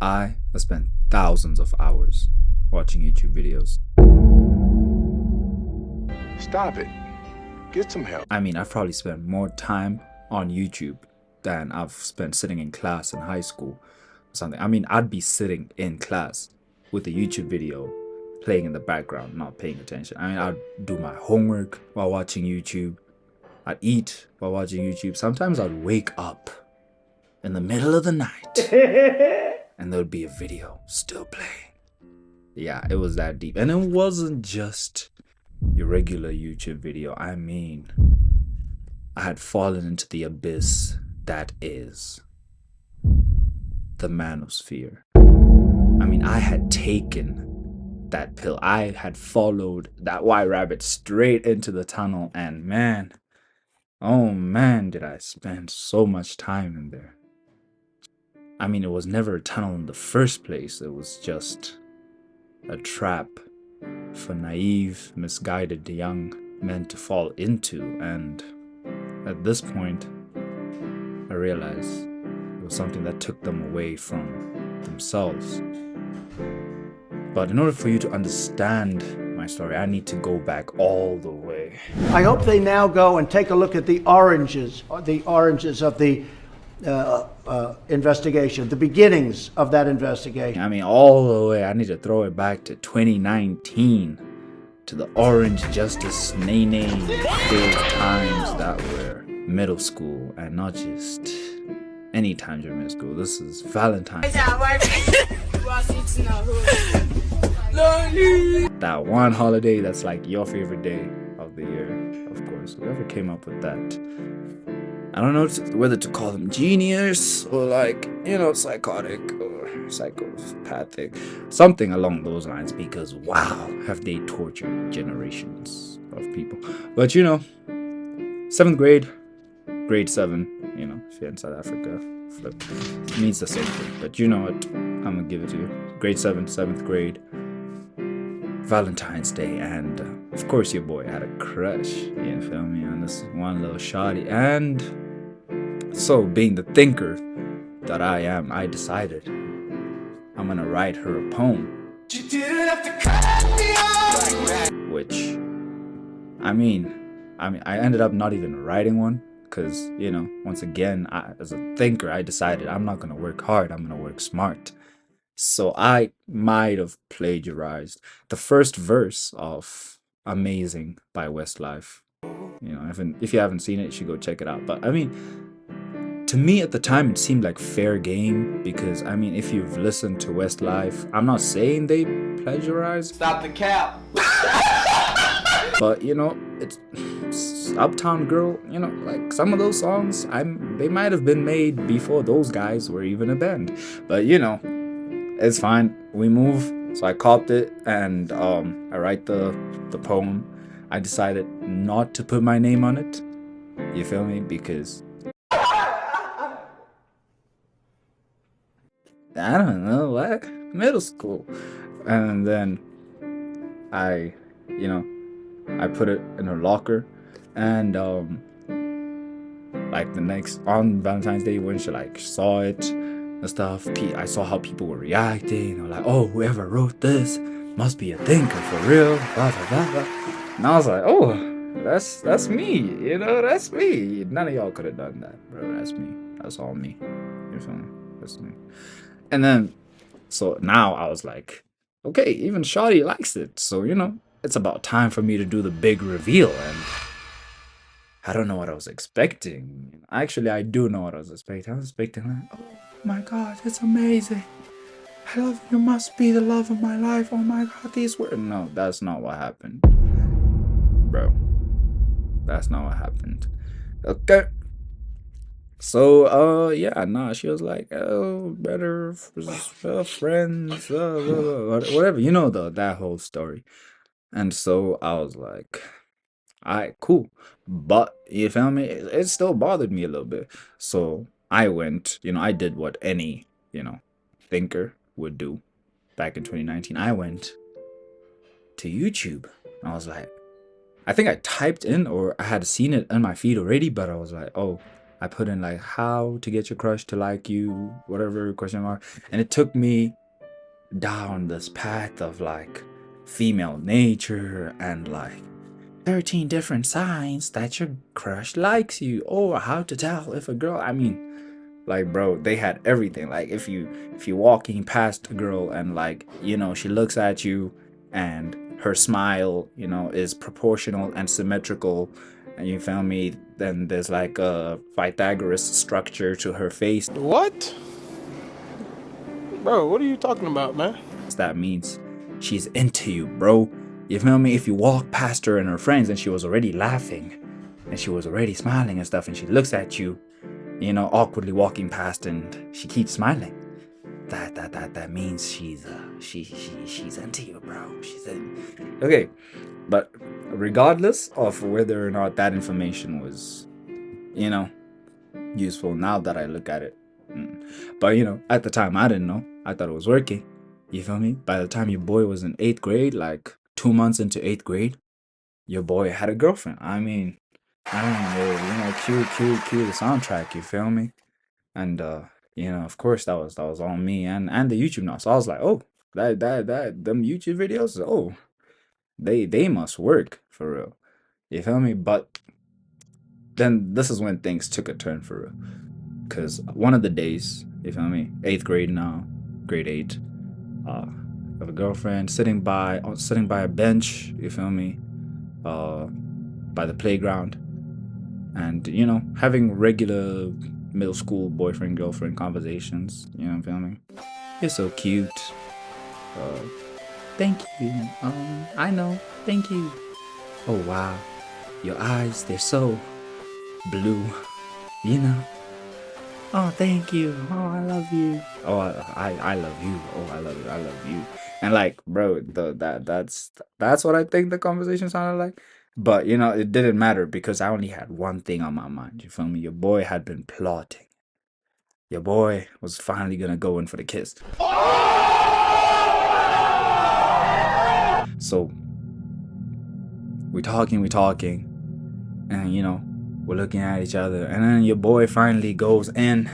I have spent thousands of hours watching YouTube videos. Stop it. Get some help. I mean, I've probably spent more time on YouTube than I've spent sitting in class in high school or something. I mean, I'd be sitting in class with a YouTube video playing in the background, not paying attention. I mean, I'd do my homework while watching YouTube. I'd eat while watching YouTube. Sometimes I'd wake up in the middle of the night and there'd be a video still playing. Yeah, it was that deep. And it wasn't just your regular YouTube video. I mean, I had fallen into the abyss that is the Manosphere. I mean, I had taken that pill. I had followed that white rabbit straight into the tunnel, and man, oh man, did I spend so much time in there. I mean, it was never a tunnel in the first place. It was just a trap for naive, misguided young men to fall into. And at this point, I realized it was something that took them away from themselves. But in order for you to understand my story, I need to go back all the way. I hope they now go and take a look at the oranges of the investigation, the beginnings of that investigation. I mean, all the way. I need to throw it back to 2019, to the Orange Justice Nene filled times that were middle school, and not just any time during middle school. This is Valentine's. That one holiday that's like your favorite day of the year, of course. Whoever came up with that, I don't know whether to call them genius or like, you know, psychotic or psychopathic, something along those lines, because wow, have they tortured generations of people. But you know, 7th grade, grade 7, you know, if you're in South Africa, flip, it means the same thing. But you know what, I'm gonna give it to you. Grade 7, 7th grade, Valentine's Day, and of course your boy had a crush, you feel me, on this one little shawty. And so, being the thinker that I am, I decided I'm gonna write her a poem. Which, I ended up not even writing one, because, you know, once again, as a thinker, I decided I'm not gonna work hard, I'm gonna work smart. So I might have plagiarized the first verse of Amazing by Westlife. You know, if you haven't seen it, you should go check it out. But I mean, to me at the time, it seemed like fair game, because I mean, if you've listened to Westlife, I'm not saying they plagiarized. Stop the cap. But you know, it's Uptown Girl, you know, like some of those songs, they might have been made before those guys were even a band. But you know, it's fine. We move. So I copped it, and I write the poem. I decided not to put my name on it. You feel me? Because I don't know, like middle school. And then I put it in her locker, and like the next on Valentine's Day when she like saw it and stuff, I saw how people were reacting. They were like, oh, whoever wrote this must be a thinker for real, blah blah blah blah. And I was like, oh, that's me, you know, that's me. None of y'all could have done that, bro. That's me. That's all me. You feel me? That's me. And then, so now I was like, okay, even Shawty likes it, so you know, it's about time for me to do the big reveal. And I don't know what I was expecting. Actually, I do know what I was expecting. I was expecting like, oh my god, it's amazing. I love you. You must be the love of my life. Oh my god, these words. No, that's not what happened, bro. That's not what happened. Okay. So, yeah, nah, she was like, oh, better friends, whatever, you know, that whole story. And so I was like, alright, cool. But, you feel me? It still bothered me a little bit. So I went, you know, I did what any, you know, thinker would do back in 2019. I went to YouTube. I was like, I think I typed in, or I had seen it on my feed already, but I was like, oh, I put in like how to get your crush to like you, whatever question mark, and it took me down this path of like female nature and like 13 different signs that your crush likes you, or how to tell if a girl, I mean, like bro, they had everything. Like if you walking past a girl and like, you know, she looks at you and her smile, you know, is proportional and symmetrical, and you feel me, then there's like a Pythagoras structure to her face. What? Bro, what are you talking about, man? That means she's into you, bro. You feel me? If you walk past her and her friends and she was already laughing and she was already smiling and stuff, and she looks at you, you know, awkwardly walking past, and she keeps smiling, that means she's into you, bro. She's in. Okay, but regardless of whether or not that information was, you know, useful now that I look at it, but you know, at the time I didn't know. I thought it was working. You feel me? By the time your boy was in 8th grade, like 2 months into 8th grade, your boy had a girlfriend. I mean, you know, cue the soundtrack. You feel me? And you know, of course, that was on me and the YouTube now. So I was like, oh, that them YouTube videos, oh, they must work for real. You feel me? But then this is when things took a turn for real. Cause one of the days, you feel me, 8th grade now, grade 8, I have a girlfriend sitting by a bench, you feel me, by the playground, and you know, having regular middle school boyfriend girlfriend conversations. You know what I'm feeling? You're so cute. Thank you. I know. Thank you. Oh wow, your eyes, they're so blue. You know. Oh, thank you. Oh, I love you. Oh, I love you. Oh, I love you. I love you. And like, bro, that's what I think the conversation sounded like. But you know, it didn't matter because I only had one thing on my mind. You feel me? Your boy had been plotting. Your boy was finally gonna go in for the kiss. So we're talking, and you know, we're looking at each other, and then your boy finally goes in.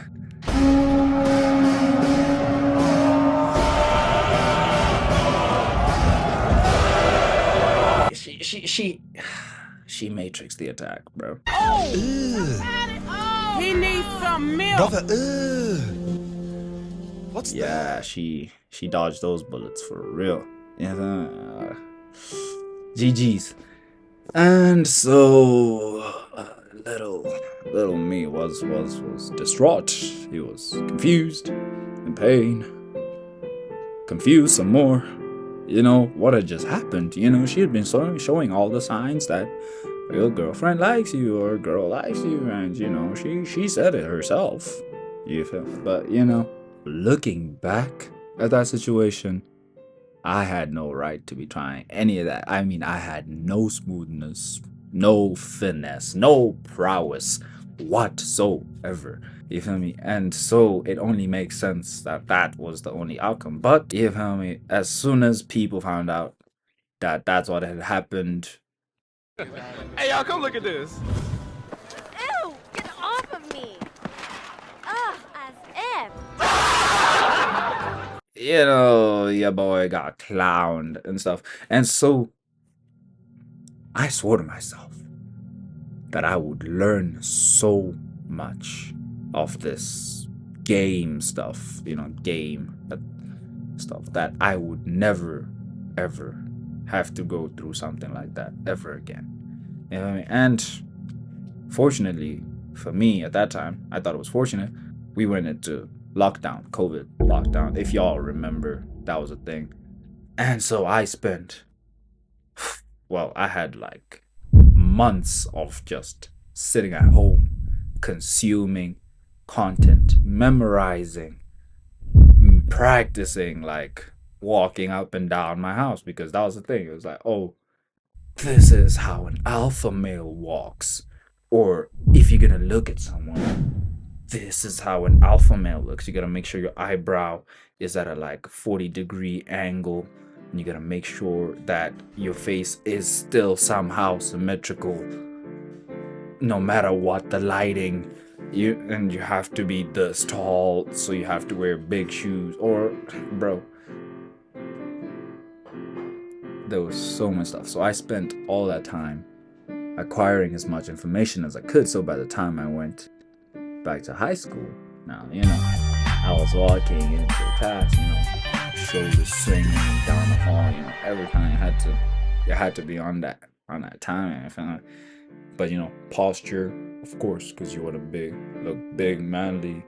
She matrixed the attack, bro. He needs some milk. Brother, what's that? Yeah, she dodged those bullets for real. Yeah, GG's. And so little me was distraught. He was confused, in pain, confused some more. You know what had just happened. You know, she had been showing all the signs that your girlfriend likes you or a girl likes you, and you know, she said it herself. You feel me? But you know, looking back at that situation, I had no right to be trying any of that. I mean, I had no smoothness, no finesse, no prowess whatsoever. You feel me? And so it only makes sense that that was the only outcome. But you feel me? As soon as people found out that that's what had happened, Hey, y'all, come look at this. Ew! Get off of me! Ugh, as if. you know, your boy got clowned and stuff. And so I swore to myself that I would learn so much of this game stuff, you know, stuff, that I would never, ever have to go through something like that ever again. You know what I mean? And fortunately for me at that time, I thought it was fortunate, we went into lockdown, COVID lockdown, if y'all remember, that was a thing. And so I spent, well, I had like months of just sitting at home, consuming content, memorizing, practicing, like walking up and down my house, because that was the thing. It was like, oh, this is how an alpha male walks. Or if you're gonna look at someone, this is how an alpha male looks. You gotta make sure your eyebrow is at a like 40-degree angle. And you gotta make sure that your face is still somehow symmetrical, no matter what the lighting you have to be this tall, so you have to wear big shoes. Or, bro, there was so much stuff. So I spent all that time acquiring as much information as I could. So by the time I went back to high school, now I was walking into class, shoulders swinging down the hall, every time you had to be on that time. I found, but posture, of course, because you want to look big, manly,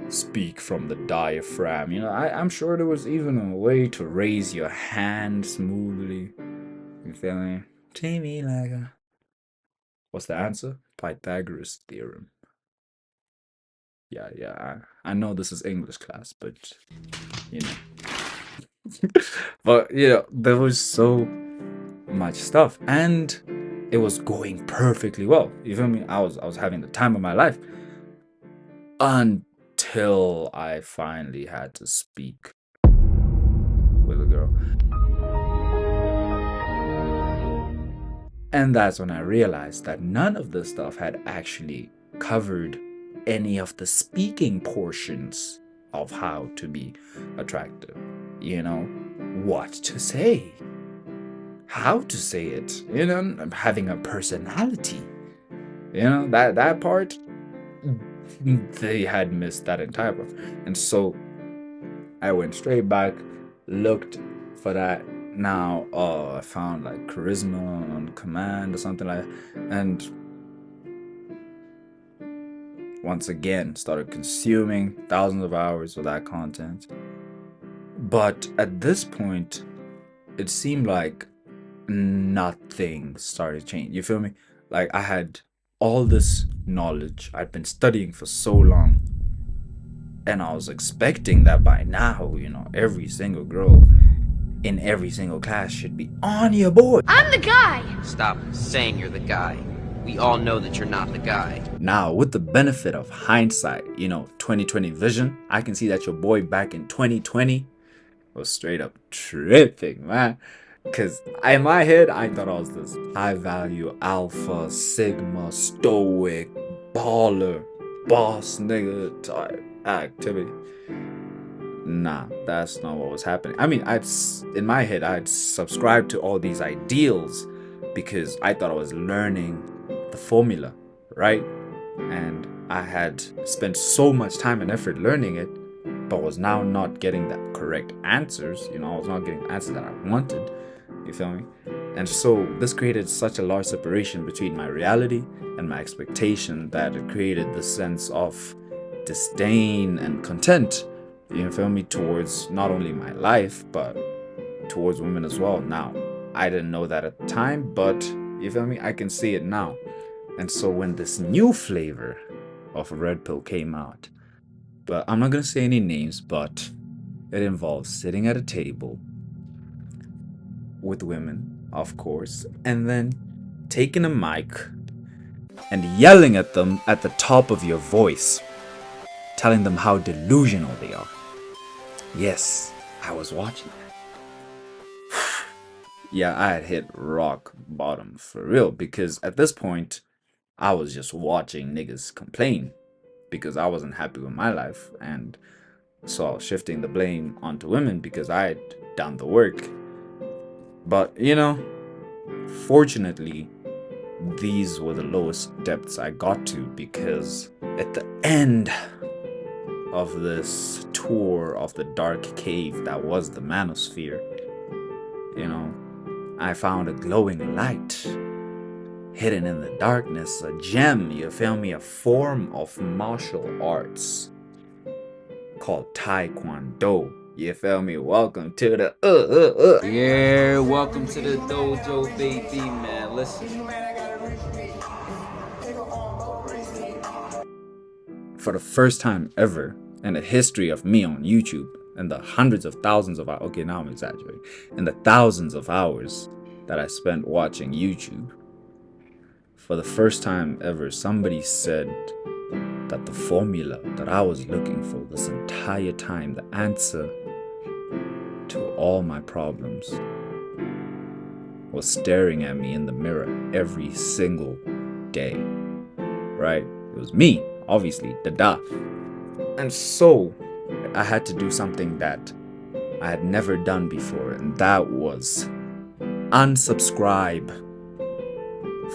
speak from the diaphragm. I'm sure there was even a way to raise your hand smoothly. You feel me? Treat me like a. What's the answer? Pythagoras theorem. Yeah. I know this is English class, but but there was so much stuff, and it was going perfectly well. You feel me? I was having the time of my life until I finally had to speak with a girl. And that's when I realized that none of this stuff had actually covered any of the speaking portions of how to be attractive. What to say, how to say it, having a personality. That part, they had missed that entire part. And so I went straight back, looked for that. Now, I found like charisma on command or something like that. And once again, started consuming thousands of hours of that content. But at this point, it seemed like nothing started changing. You feel me? Like I had all this knowledge I'd been studying for so long. And I was expecting that by now, every single girl in every single class should be on your board. I'm the guy! Stop saying you're the guy. We all know that you're not the guy. Now, with the benefit of hindsight, 2020 vision, I can see that your boy back in 2020 was straight up tripping, man. Because in my head, I thought I was this high value, alpha, sigma, stoic, baller, boss nigga type activity. Nah, that's not what was happening. I mean, in my head, I'd subscribed to all these ideals because I thought I was learning the formula, right? And I had spent so much time and effort learning it, but was now not getting the correct answers. I was not getting the answers that I wanted. You feel me? And so this created such a large separation between my reality and my expectation that it created this sense of disdain and contempt, you feel me, towards not only my life, but towards women as well. Now, I didn't know that at the time, but you feel me, I can see it now. And so when this new flavor of Red Pill came out, but I'm not going to say any names, but it involves sitting at a table with women, of course, and then taking a mic and yelling at them at the top of your voice, telling them how delusional they are. Yes, I was watching that. Yeah, I had hit rock bottom for real, because at this point, I was just watching niggas complain because I wasn't happy with my life, and so I was shifting the blame onto women because I had done the work. But, fortunately, these were the lowest depths I got to, because at the end of this tour of the dark cave that was the Manosphere, I found a glowing light hidden in the darkness, a gem, you feel me, a form of martial arts called Taekwondo. You feel me? Welcome to the Yeah, welcome to the dojo, baby, man. Listen. For the first time ever in the history of me on YouTube, and the hundreds of thousands of hours, okay, now I'm exaggerating, and the thousands of hours that I spent watching YouTube, for the first time ever, somebody said that the formula that I was looking for this entire time, the answer to all my problems, was staring at me in the mirror every single day, right? It was me, obviously, Dada. And so I had to do something that I had never done before, and that was unsubscribe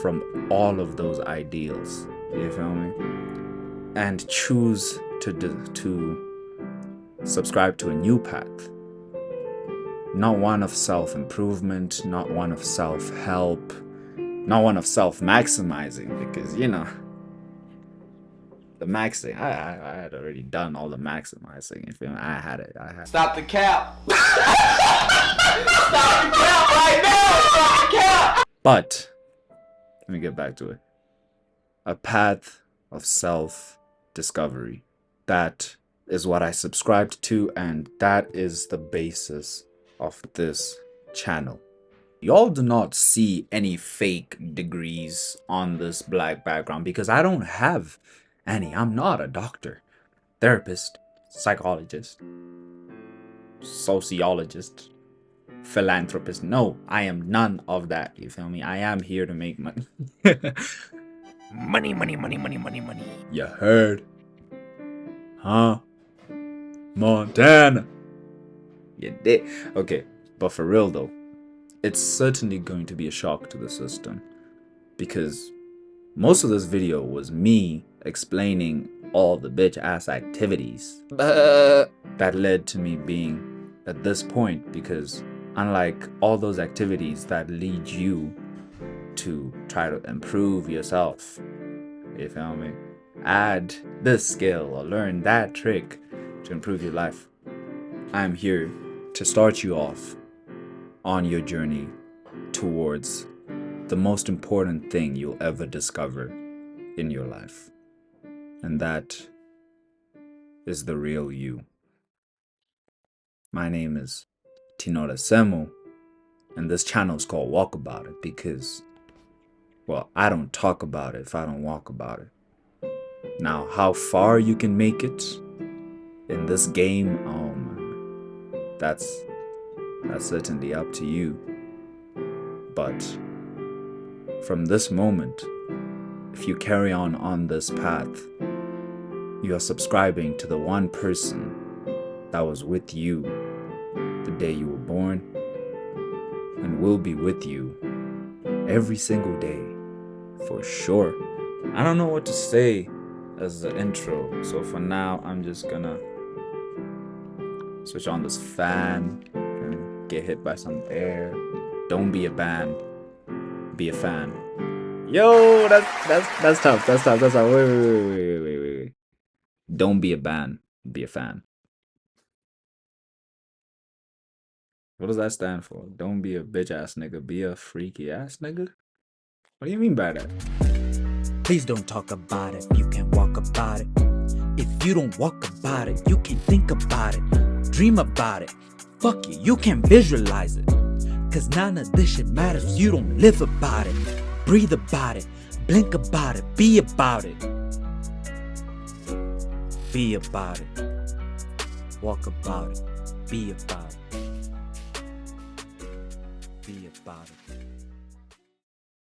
from all of those ideals. You feel me? And choose to subscribe to a new path. Not one of self-improvement, not one of self-help, not one of self-maximizing, because, you know, the maxing, I had already done all the maximizing. You feel me? I had it. Stop the cap. Stop the cap right now. Stop the cap. But let me get back to it. A path of self-discovery. That is what I subscribed to, and that is the basis of this channel. Y'all do not see any fake degrees on this black background because I don't have any. I'm not a doctor, therapist, psychologist, sociologist, philanthropist. No, I am none of that. You feel me? I am here to make money. Money. You heard? Huh? Montana. You did. Okay, but for real though, it's certainly going to be a shock to the system, because most of this video was me explaining all the bitch ass activities that led to me being at this point, because unlike all those activities that lead you to try to improve yourself, you feel me, add this skill or learn that trick to improve your life, I'm here to start you off on your journey towards the most important thing you'll ever discover in your life. And that is the real you. My name is Tinora Semo, and this channel is called WalkAbout-It because, well, I don't talk about it if I don't walk about it. Now, how far you can make it in this game, that's certainly up to you. But from this moment, if you carry on this path, you are subscribing to the one person that was with you the day you were born and will be with you every single day for sure. I don't know what to say as the intro, so for now I'm just gonna switch on this fan and get hit by some air. Don't be a band, be a fan. Yo, that's tough. That's tough. Wait. Don't be a band, be a fan. What does that stand for? Don't be a bitch ass nigga, be a freaky ass nigga? What do you mean by that? Please don't talk about it, you can walk about it. If you don't walk about it, you can think about it, dream about it. Fuck it, you can visualize it. Cause none of this shit matters if you don't live about it, breathe about it, blink about it, be about it. Be about it, walk about it, be about it. Be about it.